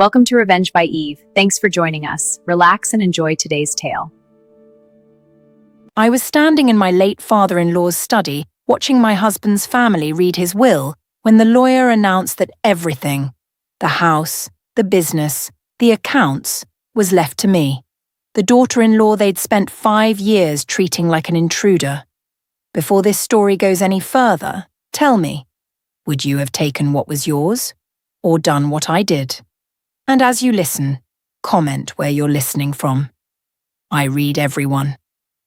Welcome to Revenge by Eve. Thanks for joining us. Relax and enjoy today's tale. I was standing in my late father-in-law's study, watching my husband's family read his will, when the lawyer announced that everything, the house, the business, the accounts, was left to me, the daughter-in-law they'd spent 5 years treating like an intruder. Before this story goes any further, tell me, would you have taken what was yours, or done what I did? And as you listen, comment where you're listening from. I read everyone.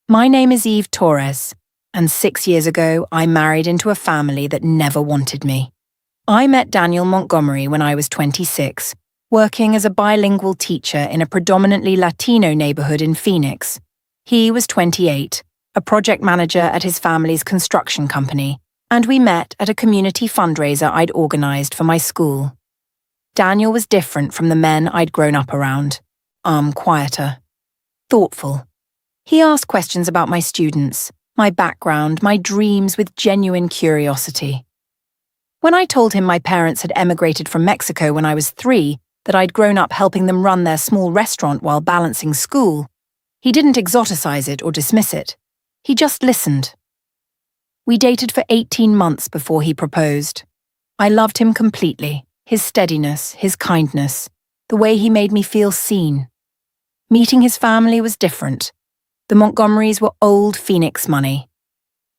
My name is Eve Torres, and 6 years ago I married into a family that never wanted me. I met Daniel Montgomery when I was 26, working as a bilingual teacher in a predominantly Latino neighborhood in Phoenix. He was 28, a project manager at his family's construction company, and we met at a community fundraiser I'd organized for my school. Daniel was different from the men I'd grown up around. Quieter. Thoughtful. He asked questions about my students, my background, my dreams with genuine curiosity. When I told him my parents had emigrated from Mexico when I was 3, that I'd grown up helping them run their small restaurant while balancing school, he didn't exoticize it or dismiss it. He just listened. We dated for 18 months before he proposed. I loved him completely. His steadiness, his kindness, the way he made me feel seen. Meeting his family was different. The Montgomerys were old Phoenix money.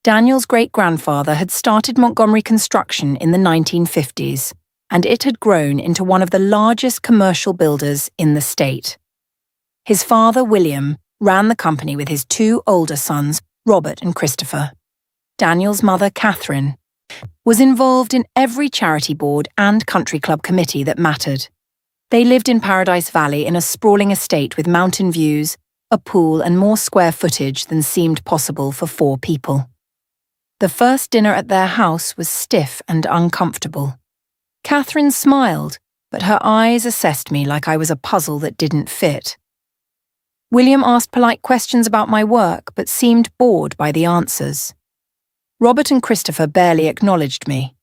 Daniel's great-grandfather had started Montgomery Construction in the 1950s, and it had grown into one of the largest commercial builders in the state. His father, William, ran the company with his 2 older sons, Robert and Christopher. Daniel's mother, Catherine, was involved in every charity board and country club committee that mattered. They lived in Paradise Valley in a sprawling estate with mountain views, a pool and more square footage than seemed possible for 4 people. The first dinner at their house was stiff and uncomfortable. Catherine smiled, but her eyes assessed me like I was a puzzle that didn't fit. William asked polite questions about my work, but seemed bored by the answers. Robert and Christopher barely acknowledged me.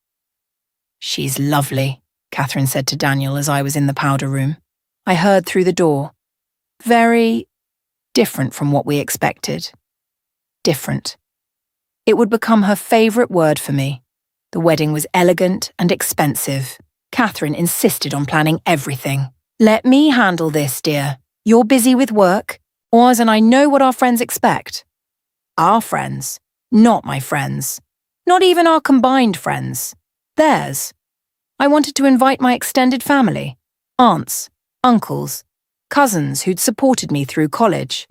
"She's lovely," Catherine said to Daniel as I was in the powder room. I heard through the door. Very different from what we expected. Different. It would become her favourite word for me. The wedding was elegant and expensive. Catherine insisted on planning everything. "Let me handle this, dear. You're busy with work. Ours and I know what our friends expect." Our friends. Not my friends. Not even our combined friends. Theirs. I wanted to invite my extended family. Aunts, uncles, cousins who'd supported me through college.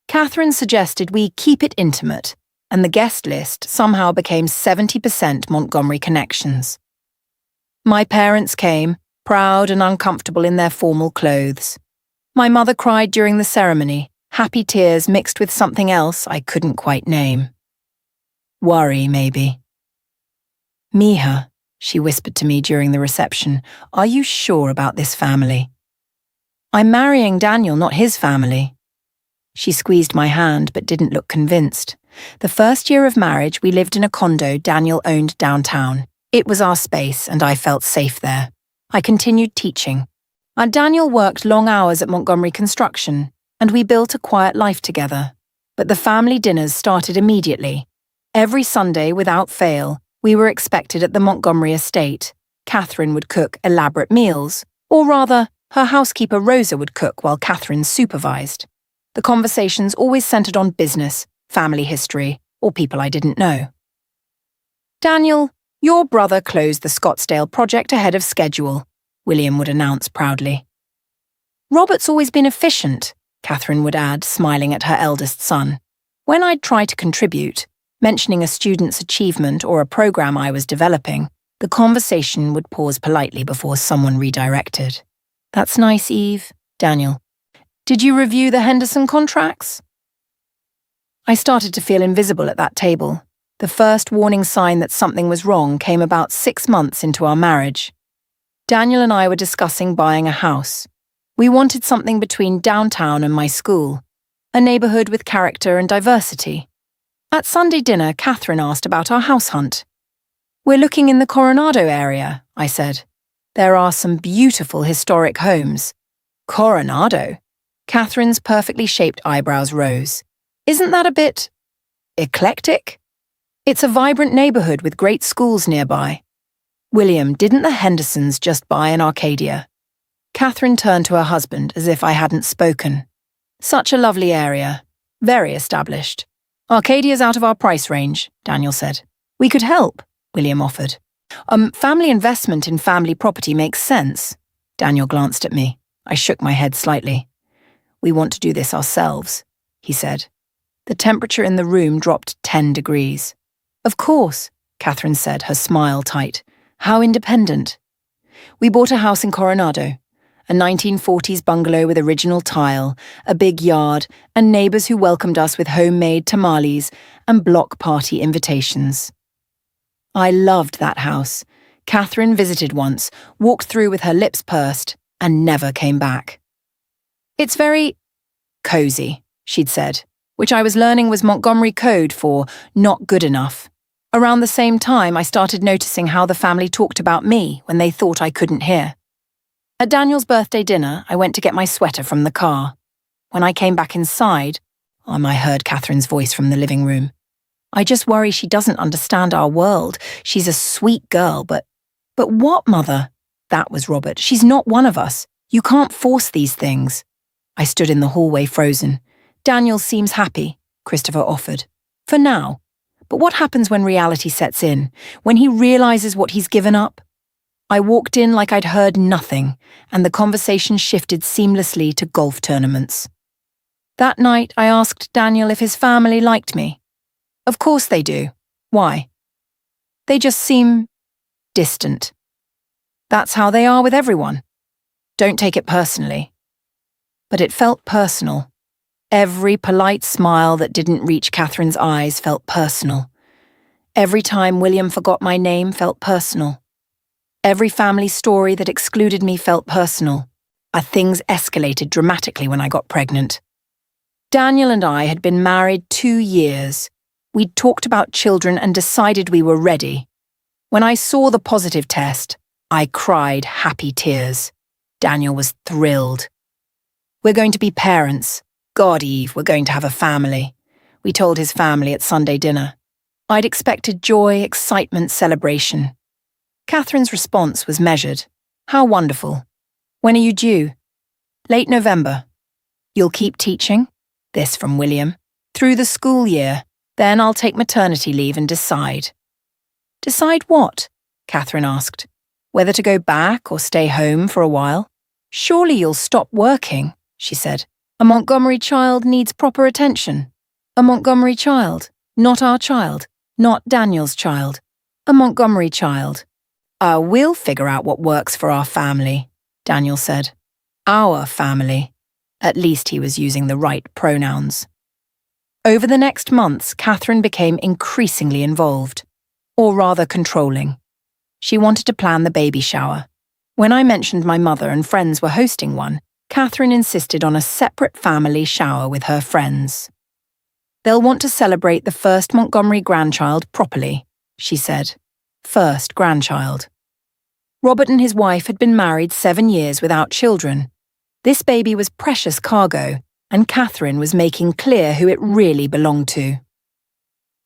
Catherine suggested we keep it intimate, and the guest list somehow became 70% Montgomery connections. My parents came, proud and uncomfortable in their formal clothes. My mother cried during the ceremony, happy tears mixed with something else I couldn't quite name. Worry, maybe. "Mija," she whispered to me during the reception, "are you sure about this family?" "I'm marrying Daniel, not his family." She squeezed my hand but didn't look convinced. The first year of marriage, we lived in a condo Daniel owned downtown. It was our space and I felt safe there. I continued teaching. Daniel worked long hours at Montgomery Construction, and we built a quiet life together. But the family dinners started immediately. Every Sunday, without fail, we were expected at the Montgomery estate. Catherine would cook elaborate meals, or rather, her housekeeper Rosa would cook while Catherine supervised. The conversations always centered on business, family history, or people I didn't know. "Daniel, your brother closed the Scottsdale project ahead of schedule," William would announce proudly. "Robert's always been efficient," Catherine would add, smiling at her eldest son. When I'd try to contribute, mentioning a student's achievement or a program I was developing, the conversation would pause politely before someone redirected. "That's nice, Eve." "Daniel, did you review the Henderson contracts?" I started to feel invisible at that table. The first warning sign that something was wrong came about 6 months into our marriage. Daniel and I were discussing buying a house. We wanted something between downtown and my school, a neighborhood with character and diversity. At Sunday dinner, Catherine asked about our house hunt. "We're looking in the Coronado area," I said. There are some beautiful historic homes. Coronado. Catherine's perfectly shaped eyebrows rose. Isn't that a bit eclectic? It's a vibrant neighborhood with great schools nearby. William, didn't the Hendersons just buy an Arcadia? Catherine turned to her husband as if I hadn't spoken. Such a lovely area. Very established. Arcadia's out of our price range, Daniel said. We could help, William offered. Family investment in family property makes sense. Daniel glanced at me. I shook my head slightly. We want to do this ourselves, he said. The temperature in the room dropped 10 degrees. Of course, Catherine said, her smile tight. How independent. We bought a house in Coronado, a 1940s bungalow with original tile, a big yard, and neighbours who welcomed us with homemade tamales and block party invitations. I loved that house. Catherine visited once, walked through with her lips pursed, and never came back. It's very cosy, she'd said, which I was learning was Montgomery code for not good enough. Around the same time, I started noticing how the family talked about me when they thought I couldn't hear. At Daniel's birthday dinner, I went to get my sweater from the car. When I came back inside, I heard Catherine's voice from the living room. I just worry she doesn't understand our world. She's a sweet girl, but what, Mother? That was Robert. She's not one of us. You can't force these things. I stood in the hallway frozen. Daniel seems happy, Christopher offered. For now. But what happens when reality sets in? When he realizes what he's given up? I walked in like I'd heard nothing, and the conversation shifted seamlessly to golf tournaments. That night, I asked Daniel if his family liked me. Of course they do. Why? They just seem distant. That's how they are with everyone. Don't take it personally. But it felt personal. Every polite smile that didn't reach Catherine's eyes felt personal. Every time William forgot my name felt personal. Every family story that excluded me felt personal. Things escalated dramatically when I got pregnant. Daniel and I had been married 2 years. We'd talked about children and decided we were ready. When I saw the positive test, I cried happy tears. Daniel was thrilled. We're going to be parents. God, Eve, we're going to have a family. We told his family at Sunday dinner. I'd expected joy, excitement, celebration. Catherine's response was measured. How wonderful. When are you due? Late November. You'll keep teaching? This from William. Through the school year. Then I'll take maternity leave and decide. Decide what? Catherine asked. Whether to go back or stay home for a while? Surely you'll stop working, she said. A Montgomery child needs proper attention. A Montgomery child, not our child, not Daniel's child. A Montgomery child. We'll figure out what works for our family, Daniel said. Our family. At least he was using the right pronouns. Over the next months, Catherine became increasingly involved, or rather controlling. She wanted to plan the baby shower. When I mentioned my mother and friends were hosting one, Catherine insisted on a separate family shower with her friends. They'll want to celebrate the first Montgomery grandchild properly, she said. First grandchild. Robert and his wife had been married 7 years without children. This baby was precious cargo, and Catherine was making clear who it really belonged to.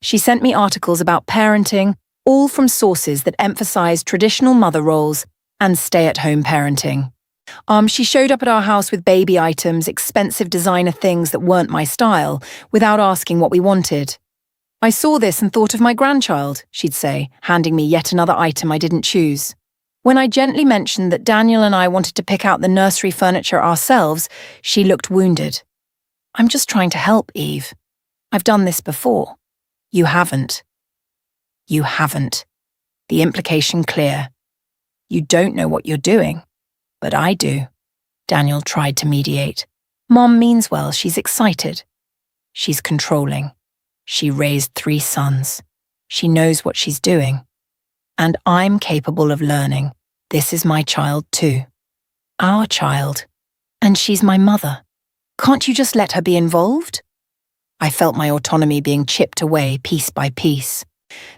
She sent me articles about parenting, all from sources that emphasized traditional mother roles and stay-at-home parenting. She showed up at our house with baby items, expensive designer things that weren't my style, without asking what we wanted. I saw this and thought of my grandchild, she'd say, handing me yet another item I didn't choose. When I gently mentioned that Daniel and I wanted to pick out the nursery furniture ourselves, she looked wounded. I'm just trying to help, Eve. I've done this before. You haven't. You haven't. The implication clear. You don't know what you're doing. But I do. Daniel tried to mediate. Mom means well, she's excited. She's controlling. She raised 3 sons. She knows what she's doing. And I'm capable of learning. This is my child too. Our child. And she's my mother. Can't you just let her be involved? I felt my autonomy being chipped away piece by piece.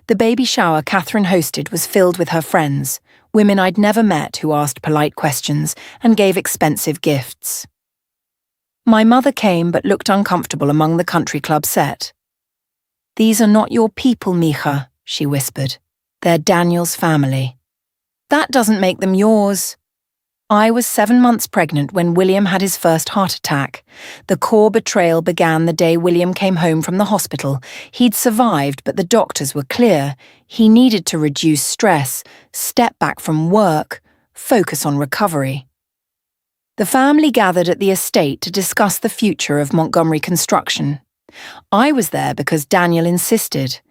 The baby shower Catherine hosted was filled with her friends. women I'd never met who asked polite questions and gave expensive gifts. My mother came but looked uncomfortable among the country club set. "These are not your people, Mija," she whispered. "They're Daniel's family." "That doesn't make them yours." I was 7 months pregnant when William had his first heart attack. The core betrayal began the day William came home from the hospital. He'd survived, but the doctors were clear. He needed to reduce stress, step back from work, focus on recovery. The family gathered at the estate to discuss the future of Montgomery construction. I was there because Daniel insisted,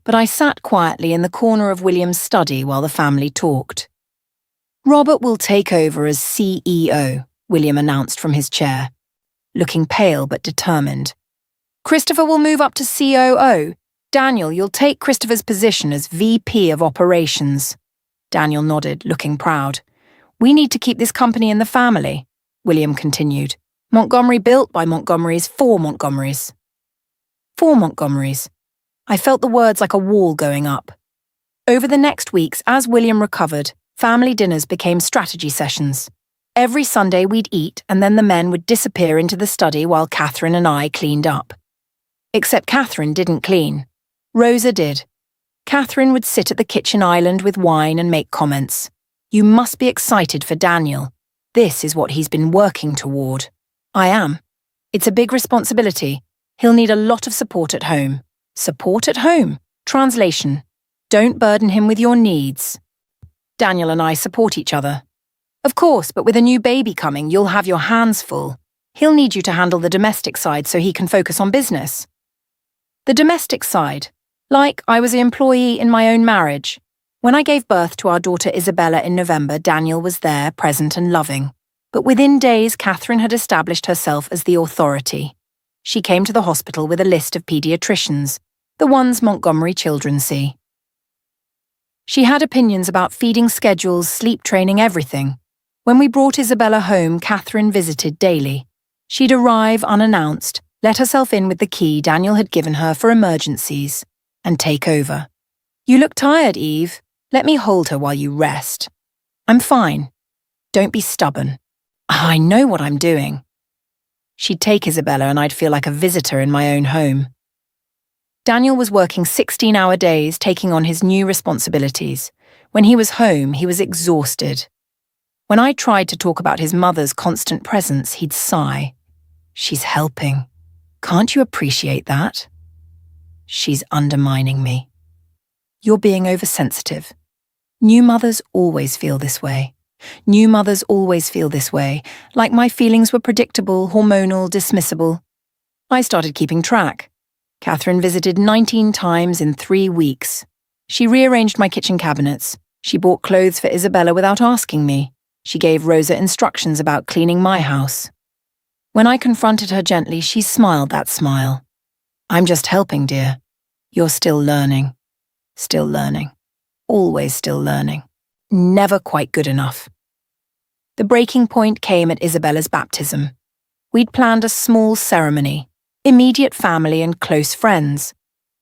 but I sat quietly in the corner of William's study while the family talked. "Robert will take over as CEO, William announced from his chair, looking pale but determined. "Christopher will move up to COO. Daniel, you'll take Christopher's position as VP of Operations." Daniel nodded, looking proud. "We need to keep this company in the family," William continued. "Montgomery built by Montgomerys for Montgomerys." For Montgomerys. I felt the words like a wall going up. Over the next weeks, as William recovered, family dinners became strategy sessions. Every Sunday we'd eat, and then the men would disappear into the study while Catherine and I cleaned up. Except Catherine didn't clean. Rosa did. Catherine would sit at the kitchen island with wine and make comments. "You must be excited for Daniel. This is what he's been working toward." "I am. It's a big responsibility. He'll need a lot of support at home." Support at home? Translation: don't burden him with your needs. Daniel and I support each other. "Of course, but with a new baby coming, you'll have your hands full. He'll need you to handle the domestic side so he can focus on business." The domestic side? Like I was an employee in my own marriage. When I gave birth to our daughter Isabella in November, Daniel was there, present and loving. But within days, Catherine had established herself as the authority. She came to the hospital with a list of paediatricians, the ones Montgomery children see. She had opinions about feeding schedules, sleep training, everything. When we brought Isabella home, Catherine visited daily. She'd arrive unannounced, let herself in with the key Daniel had given her for emergencies, and take over. "You look tired, Eve. Let me hold her while you rest." "I'm fine. Don't be stubborn. I know what I'm doing." She'd take Isabella and I'd feel like a visitor in my own home. Daniel was working 16-hour days, taking on his new responsibilities. When he was home, he was exhausted. When I tried to talk about his mother's constant presence, he'd sigh. "She's helping. Can't you appreciate that?" "She's undermining me." "You're being oversensitive. New mothers always feel this way. New mothers always feel this way, like my feelings were predictable, hormonal, dismissible." I started keeping track. Catherine visited 19 times in 3 weeks. She rearranged my kitchen cabinets. She bought clothes for Isabella without asking me. She gave Rosa instructions about cleaning my house. When I confronted her gently, she smiled that smile. "I'm just helping, dear. You're still learning. Still learning. Always still learning. Never quite good enough." The breaking point came at Isabella's baptism. We'd planned a small ceremony. Immediate family and close friends.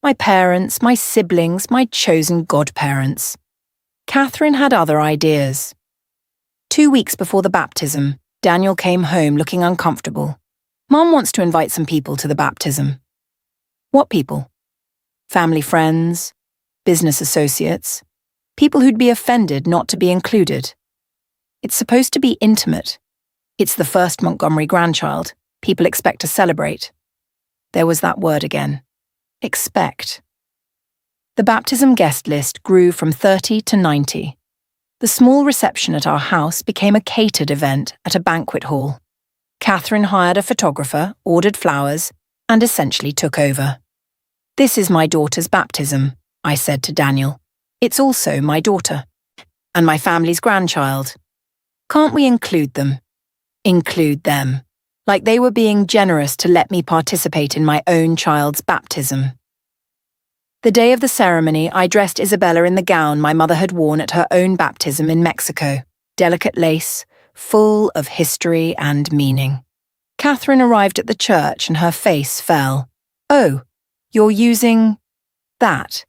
My parents, my siblings, my chosen godparents. Catherine had other ideas. 2 weeks before the baptism, Daniel came home looking uncomfortable. "Mom wants to invite some people to the baptism." "What people?" "Family friends, business associates, people who'd be offended not to be included. It's supposed to be intimate. It's the first Montgomery grandchild. People expect to celebrate." There was that word again. Expect. The baptism guest list grew from 30 to 90. The small reception at our house became a catered event at a banquet hall. Catherine hired a photographer, ordered flowers, and essentially took over. "This is my daughter's baptism," I said to Daniel. "It's also my daughter. And my family's grandchild. Can't we include them? Include them. Like they were being generous to let me participate in my own child's baptism." The day of the ceremony, I dressed Isabella in the gown my mother had worn at her own baptism in Mexico, delicate lace, full of history and meaning. Catherine arrived at the church and her face fell. "Oh, you're using that?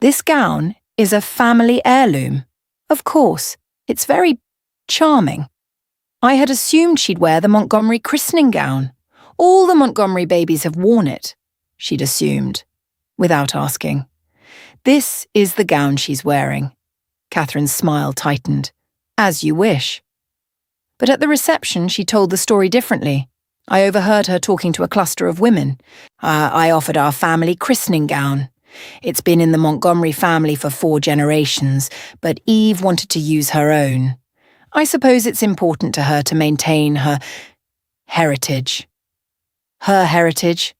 This gown is a family heirloom." "Of course. It's very charming. I had assumed she'd wear the Montgomery christening gown. All the Montgomery babies have worn it, she'd assumed, without asking. This is the gown she's wearing. Catherine's smile tightened. As you wish. But at the reception, she told the story differently. I overheard her talking to a cluster of women. I offered our family christening gown. It's been in the Montgomery family for 4 generations, but Eve wanted to use her own. I suppose it's important to her to maintain her heritage. Her heritage,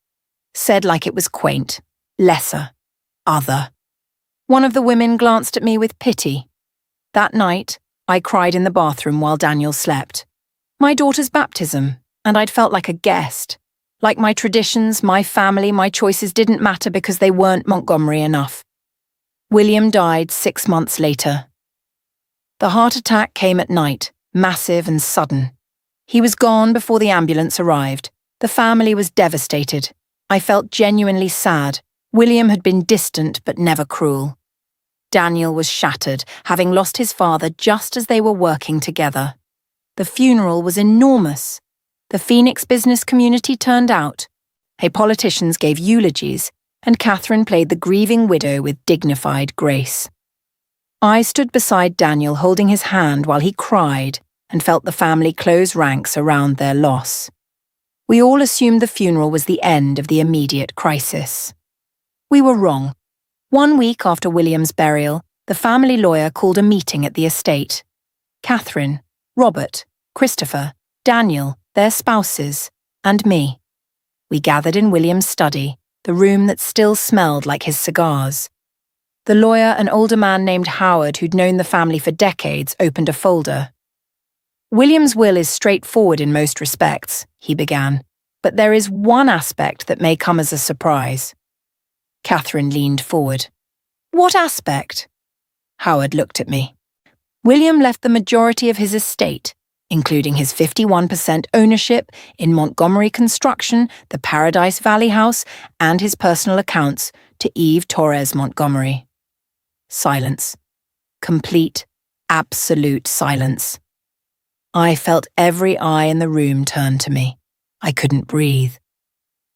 said like it was quaint, lesser, other. One of the women glanced at me with pity. That night, I cried in the bathroom while Daniel slept. My daughter's baptism, and I'd felt like a guest. Like my traditions, my family, my choices didn't matter because they weren't Montgomery enough. William died 6 months later. The heart attack came at night, massive and sudden. He was gone before the ambulance arrived. The family was devastated. I felt genuinely sad. William had been distant but never cruel. Daniel was shattered, having lost his father just as they were working together. The funeral was enormous. The Phoenix business community turned out. Politicians gave eulogies, and Catherine played the grieving widow with dignified grace. I stood beside Daniel holding his hand while he cried and felt the family close ranks around their loss. We all assumed the funeral was the end of the immediate crisis. We were wrong. 1 week after William's burial, the family lawyer called a meeting at the estate. Catherine, Robert, Christopher, Daniel, their spouses, and me. We gathered in William's study, the room that still smelled like his cigars. The lawyer, an older man named Howard who'd known the family for decades, opened a folder. William's will is straightforward in most respects, he began, but there is one aspect that may come as a surprise. Catherine leaned forward. What aspect? Howard looked at me. William left the majority of his estate, including his 51% ownership in Montgomery Construction, the Paradise Valley House, and his personal accounts, to Eve Torres Montgomery. Silence. Complete, absolute silence. I felt every eye in the room turn to me. I couldn't breathe.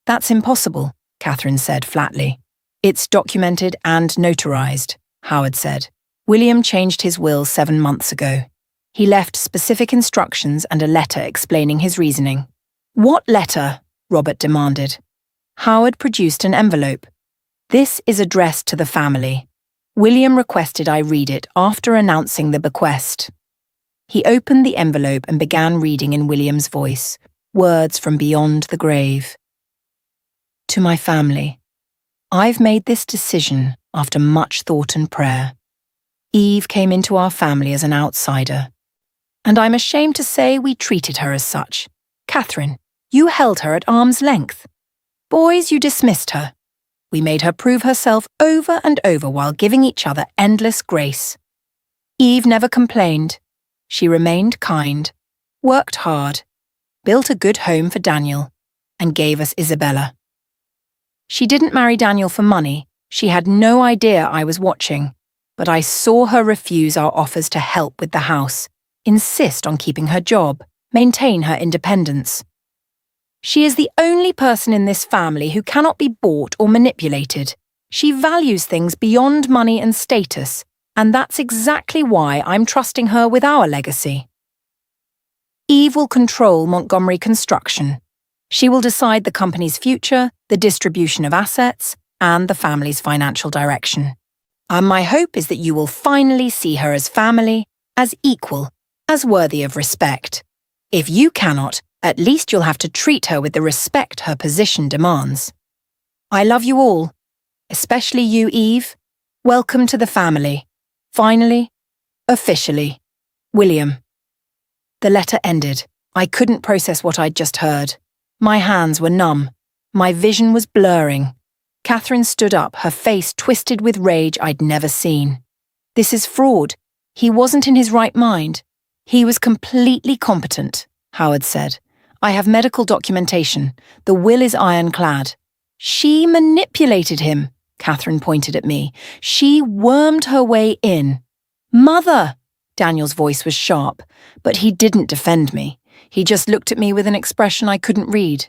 That's impossible, Catherine said flatly. It's documented and notarized, Howard said. William changed his will 7 months ago. He left specific instructions and a letter explaining his reasoning. What letter? Robert demanded. Howard produced an envelope. This is addressed to the family. William requested I read it after announcing the bequest. He opened the envelope and began reading in William's voice, words from beyond the grave. To my family, I've made this decision after much thought and prayer. Eve came into our family as an outsider, and I'm ashamed to say we treated her as such. Catherine, you held her at arm's length. Boys, you dismissed her. We made her prove herself over and over while giving each other endless grace. Eve never complained. She remained kind, worked hard, built a good home for Daniel, and gave us Isabella. She didn't marry Daniel for money. She had no idea I was watching, but I saw her refuse our offers to help with the house, insist on keeping her job, maintain her independence. She is the only person in this family who cannot be bought or manipulated. She values things beyond money and status, and that's exactly why I'm trusting her with our legacy. Eve will control Montgomery Construction. She will decide the company's future, the distribution of assets, and the family's financial direction. And my hope is that you will finally see her as family, as equal, as worthy of respect. If you cannot, at least you'll have to treat her with the respect her position demands. I love you all, especially you, Eve. Welcome to the family. Finally, officially, William. The letter ended. I couldn't process what I'd just heard. My hands were numb. My vision was blurring. Catherine stood up, her face twisted with rage I'd never seen. This is fraud. He wasn't in his right mind. He was completely competent, Howard said. I have medical documentation. The will is ironclad. She manipulated him, Catherine pointed at me. She wormed her way in. Mother! Daniel's voice was sharp, but he didn't defend me. He just looked at me with an expression I couldn't read.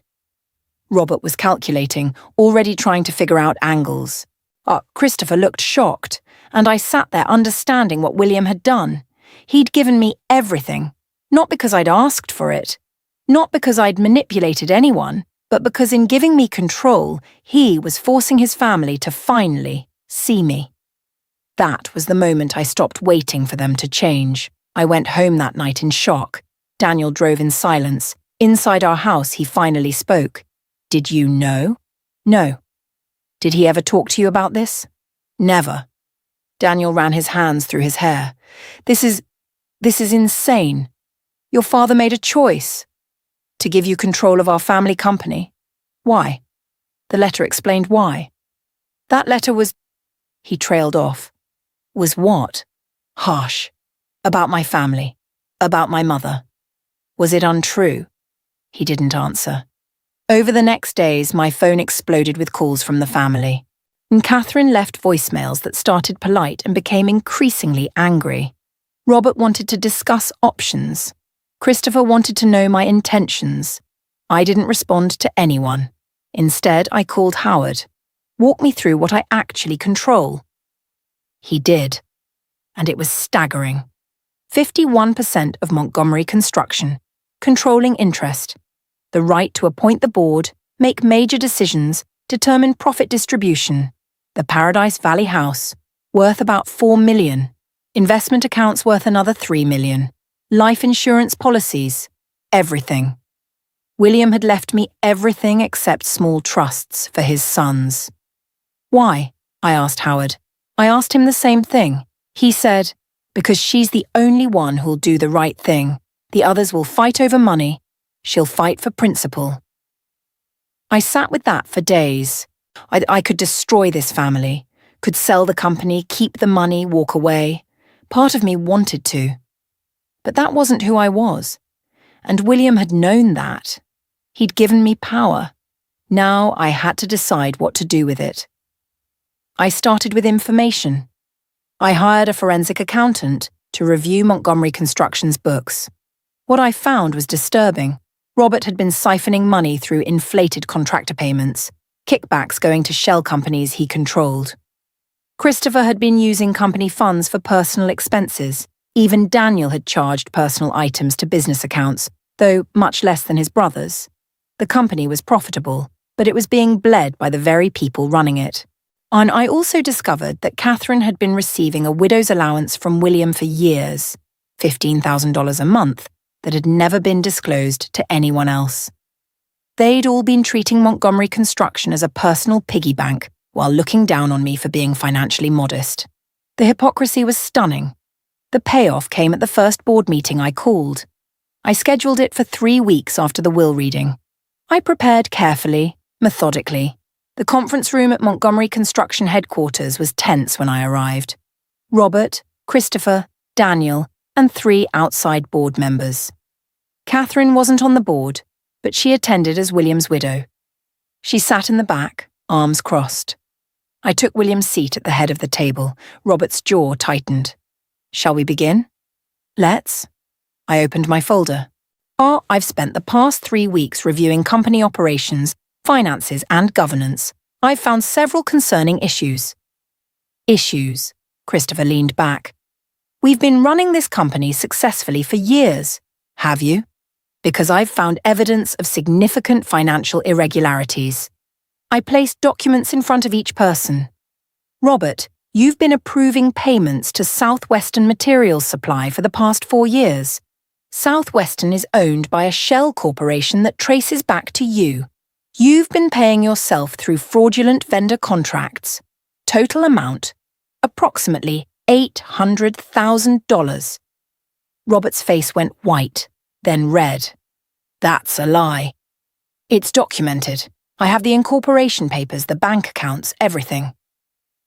Robert was calculating, already trying to figure out angles. Christopher looked shocked, and I sat there understanding what William had done. He'd given me everything, not because I'd asked for it, not because I'd manipulated anyone, but because in giving me control, he was forcing his family to finally see me. That was the moment I stopped waiting for them to change. I went home that night in shock. Daniel drove in silence. Inside our house, he finally spoke. Did you know? No. Did he ever talk to you about this? Never. Daniel ran his hands through his hair. This is insane. Your father made a choice. To give you control of our family company. Why? The letter explained why. That letter was... He trailed off. Was what? Harsh. About my family. About my mother. Was it untrue? He didn't answer. Over the next days, my phone exploded with calls from the family. And Catherine left voicemails that started polite and became increasingly angry. Robert wanted to discuss options. Christopher wanted to know my intentions. I didn't respond to anyone. Instead, I called Howard. Walk me through what I actually control. He did. And it was staggering. 51% of Montgomery Construction. Controlling interest. The right to appoint the board, make major decisions, determine profit distribution. The Paradise Valley House, worth about $4 million. Investment accounts worth another $3 million. Life insurance policies. Everything. William had left me everything except small trusts for his sons. Why? I asked Howard. I asked him the same thing. He said, because she's the only one who'll do the right thing. The others will fight over money. She'll fight for principle. I sat with that for days. I could destroy this family, could sell the company, keep the money, walk away. Part of me wanted to. But that wasn't who I was. And William had known that. He'd given me power. Now I had to decide what to do with it. I started with information. I hired a forensic accountant to review Montgomery Construction's books. What I found was disturbing. Robert had been siphoning money through inflated contractor payments, kickbacks going to shell companies he controlled. Christopher had been using company funds for personal expenses. Even Daniel had charged personal items to business accounts, though much less than his brothers. The company was profitable, but it was being bled by the very people running it. And I also discovered that Catherine had been receiving a widow's allowance from William for years, $15,000 a month, that had never been disclosed to anyone else. They'd all been treating Montgomery Construction as a personal piggy bank while looking down on me for being financially modest. The hypocrisy was stunning. The payoff came at the first board meeting I called. I scheduled it for 3 weeks after the will reading. I prepared carefully, methodically. The conference room at Montgomery Construction headquarters was tense when I arrived. Robert, Christopher, Daniel, and 3 outside board members. Catherine wasn't on the board, but she attended as William's widow. She sat in the back, arms crossed. I took William's seat at the head of the table. Robert's jaw tightened. Shall we begin? Let's. I opened my folder. I've spent the past 3 weeks reviewing company operations, finances, and governance. I've found several concerning issues. Issues? Christopher leaned back. We've been running this company successfully for years. Have you? Because I've found evidence of significant financial irregularities. I placed documents in front of each person. Robert, you've been approving payments to Southwestern Materials Supply for the past 4 years. Southwestern is owned by a shell corporation that traces back to you. You've been paying yourself through fraudulent vendor contracts. Total amount, approximately $800,000. Robert's face went white, then red. That's a lie. It's documented. I have the incorporation papers, the bank accounts, everything.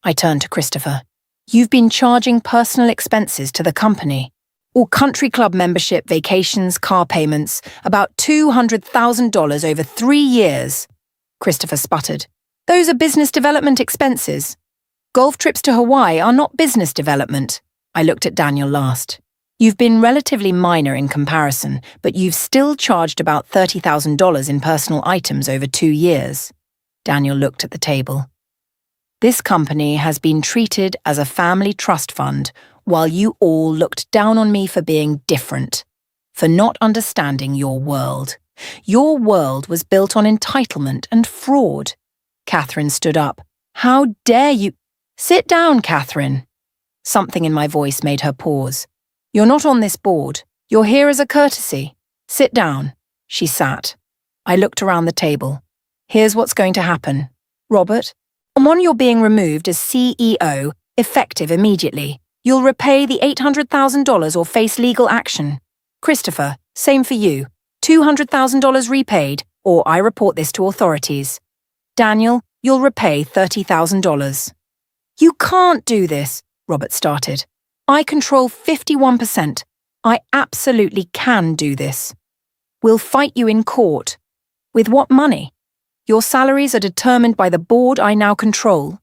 I turned to Christopher. You've been charging personal expenses to the company. Or country club membership, vacations, car payments, about $200,000 over 3 years. Christopher sputtered. Those are business development expenses. Golf trips to Hawaii are not business development. I looked at Daniel last. You've been relatively minor in comparison, but you've still charged about $30,000 in personal items over 2 years. Daniel looked at the table. This company has been treated as a family trust fund while you all looked down on me for being different, for not understanding your world. Your world was built on entitlement and fraud. Catherine stood up. How dare you? Sit down, Catherine. Something in my voice made her pause. You're not on this board. You're here as a courtesy. Sit down. She sat. I looked around the table. Here's what's going to happen. Robert, on you're being removed as CEO, effective immediately. You'll repay the $800,000 or face legal action. Christopher, same for you. $200,000 repaid, or I report this to authorities. Daniel, you'll repay $30,000. You can't do this, Robert started. I control 51%. I absolutely can do this. We'll fight you in court. With what money? Your salaries are determined by the board I now control.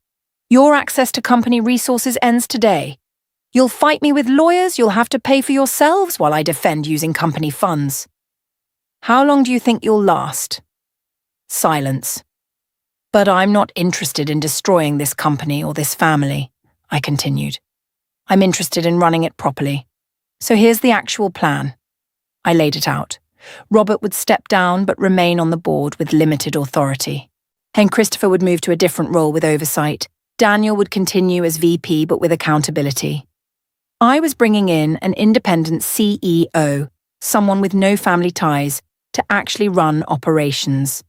Your access to company resources ends today. You'll fight me with lawyers you'll have to pay for yourselves while I defend using company funds. How long do you think you'll last? Silence. But I'm not interested in destroying this company or this family, I continued. I'm interested in running it properly. So here's the actual plan. I laid it out. Robert would step down but remain on the board with limited authority. And Christopher would move to a different role with oversight. Daniel would continue as VP but with accountability. I was bringing in an independent CEO, someone with no family ties, to actually run operations.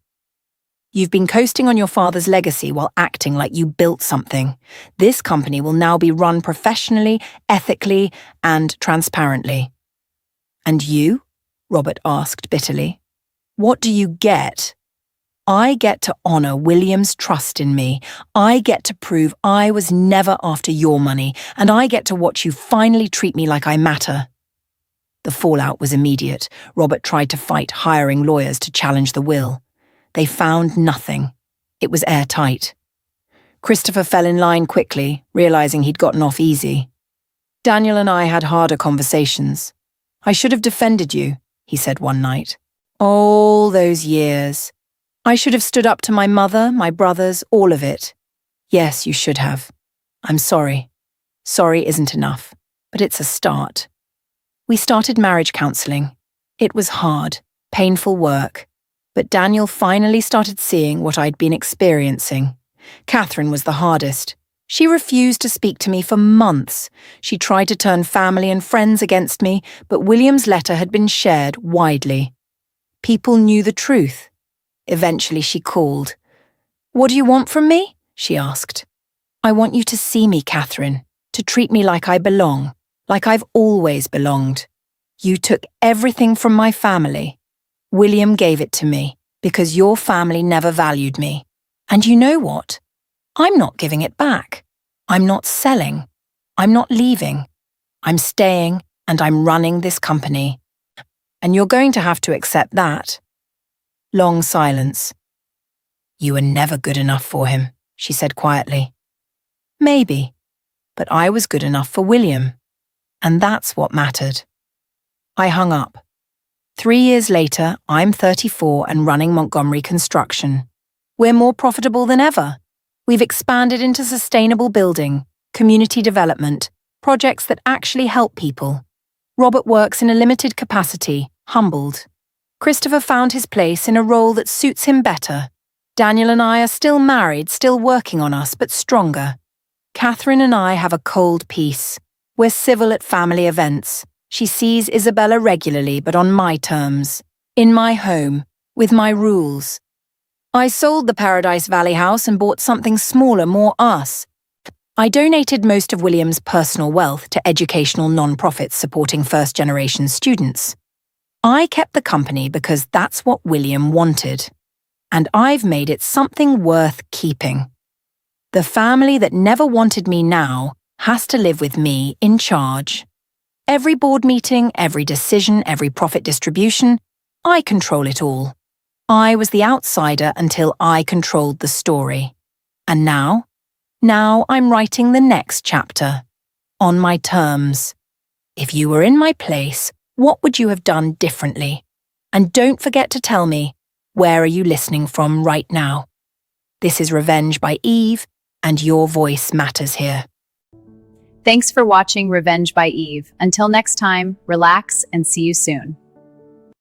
You've been coasting on your father's legacy while acting like you built something. This company will now be run professionally, ethically, and transparently. And you? Robert asked bitterly. What do you get? I get to honor William's trust in me. I get to prove I was never after your money, and I get to watch you finally treat me like I matter. The fallout was immediate. Robert tried to fight hiring lawyers to challenge the will. They found nothing. It was airtight. Christopher fell in line quickly, realizing he'd gotten off easy. Daniel and I had harder conversations. I should have defended you, he said one night. All those years. I should have stood up to my mother, my brothers, all of it. Yes, you should have. I'm sorry. Sorry isn't enough, but it's a start. We started marriage counseling. It was hard, painful work. But Daniel finally started seeing what I'd been experiencing. Catherine was the hardest. She refused to speak to me for months. She tried to turn family and friends against me, but William's letter had been shared widely. People knew the truth. Eventually she called. What do you want from me? She asked. I want you to see me, Catherine, to treat me like I belong, like I've always belonged. You took everything from my family. William gave it to me because your family never valued me. And you know what? I'm not giving it back. I'm not selling. I'm not leaving. I'm staying and I'm running this company. And you're going to have to accept that. Long silence. You were never good enough for him, she said quietly. Maybe, but I was good enough for William. And that's what mattered. I hung up. 3 years later, I'm 34 and running Montgomery Construction. We're more profitable than ever. We've expanded into sustainable building, community development, projects that actually help people. Robert works in a limited capacity, humbled. Christopher found his place in a role that suits him better. Daniel and I are still married, still working on us, but stronger. Catherine and I have a cold peace. We're civil at family events. She sees Isabella regularly, but on my terms. In my home, with my rules. I sold the Paradise Valley house and bought something smaller, more us. I donated most of William's personal wealth to educational non-profits supporting first-generation students. I kept the company because that's what William wanted. And I've made it something worth keeping. The family that never wanted me now has to live with me in charge. Every board meeting, every decision, every profit distribution, I control it all. I was the outsider until I controlled the story. And now I'm writing the next chapter. On my terms. If you were in my place, what would you have done differently? And don't forget to tell me, where are you listening from right now? This is Revenge by Eve, and your voice matters here. Thanks for watching Revenge by Eve. Until next time, relax and see you soon.